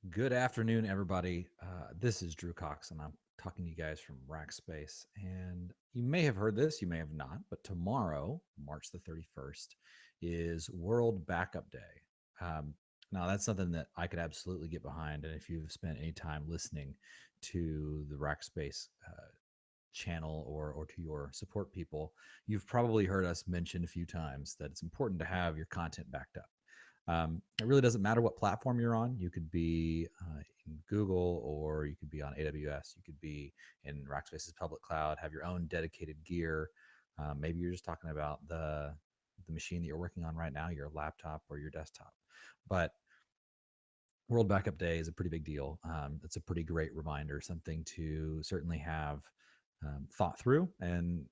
Good afternoon, everybody. This is Drew Cox, and I'm talking to you guys from Rackspace. And you may have heard this, you may have not, but tomorrow, March the 31st, is World Backup Day. Um, now, that's something that I could absolutely get behind. And if you've spent any time listening to the Rackspace channel or to your support people, you've probably heard us mention a few times that it's important to have your content backed up. It really doesn't matter what platform you're on. You could be in Google, or you could be on AWS. You could be in Rackspace's public cloud, have your own dedicated gear. Maybe you're just talking about the machine that you're working on right now, your laptop or your desktop. But World Backup Day is a pretty big deal. It's a pretty great reminder, something to certainly have thought through, and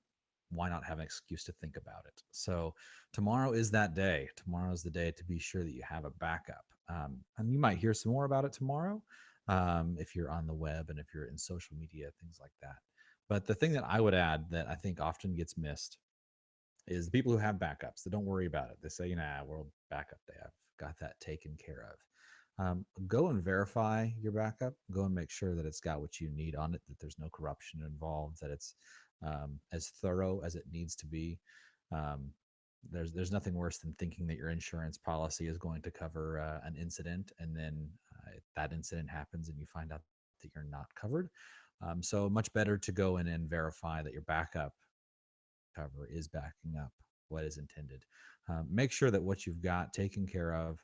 why not have an excuse to think about it? So, tomorrow is that day. Tomorrow is the day to be sure that you have a backup. And you might hear some more about it tomorrow if you're on the web and if you're in social media, things like that. But the thing that I would add that I think often gets missed is the people who have backups that don't worry about it. They say, World Backup Day, I've got that taken care of. Go and verify your backup. Go and make sure that it's got what you need on it, that there's no corruption involved, that it's as thorough as it needs to be. Um, there's nothing worse than thinking that your insurance policy is going to cover an incident, and then that incident happens, and you find out that you're not covered. So much better to go in and verify that your backup cover is backing up what is intended. Make sure that what you've got taken care of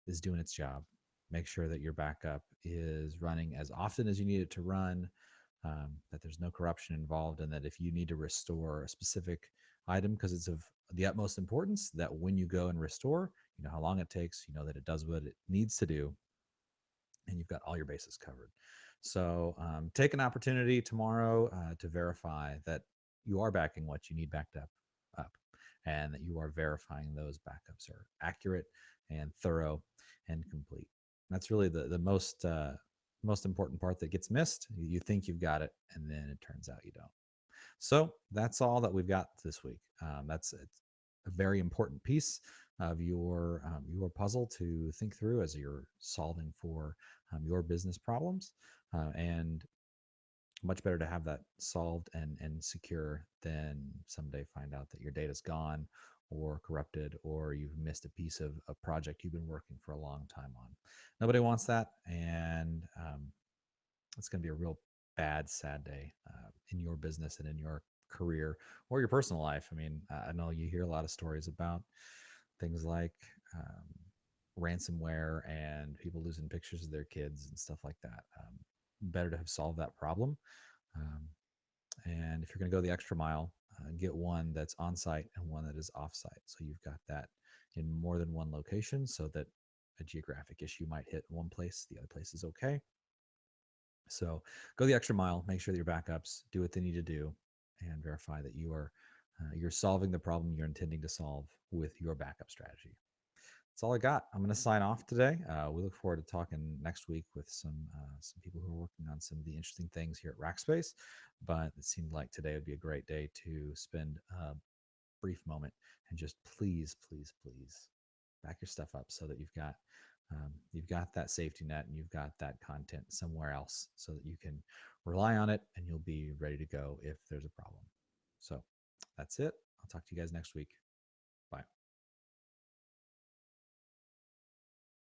is doing its job. Make sure that your backup is running as often as you need it to run, that there's no corruption involved, and that if you need to restore a specific item because it's of the utmost importance, that when you go and restore, you know how long it takes, you know that it does what it needs to do, and you've got all your bases covered. So take an opportunity tomorrow to verify that you are backing what you need backed up, and that you are verifying those backups are accurate and thorough and complete. That's really the most important part that gets missed. You think you've got it, and then it turns out you don't. So that's all that we've got this week. That's it's a very important piece of your puzzle to think through as you're solving for your business problems, and much better to have that solved and secure than someday find out that your data's gone or corrupted, or you've missed a piece of a project you've been working for a long time on. Nobody wants that, and it's going to be a real bad, sad day in your business and in your career or your personal life. I mean, I know you hear a lot of stories about things like ransomware and people losing pictures of their kids and stuff like that. Better to have solved that problem. Um, and if you're going to go the extra mile, get one that's on site and one that is off site. So you've got that in more than one location, so that a geographic issue might hit one place, the other place is okay. So go the extra mile, make sure that your backups do what they need to do, and verify that you're solving the problem you're intending to solve with your backup strategy. That's all I got. I'm going to sign off today. We look forward to talking next week with some people who are working on some of the interesting things here at Rackspace. But it seemed like today would be a great day to spend a brief moment and just please, please, please back your stuff up so that you've got that safety net and you've got that content somewhere else so that you can rely on it and you'll be ready to go if there's a problem. So that's it. I'll talk to you guys next week. Bye.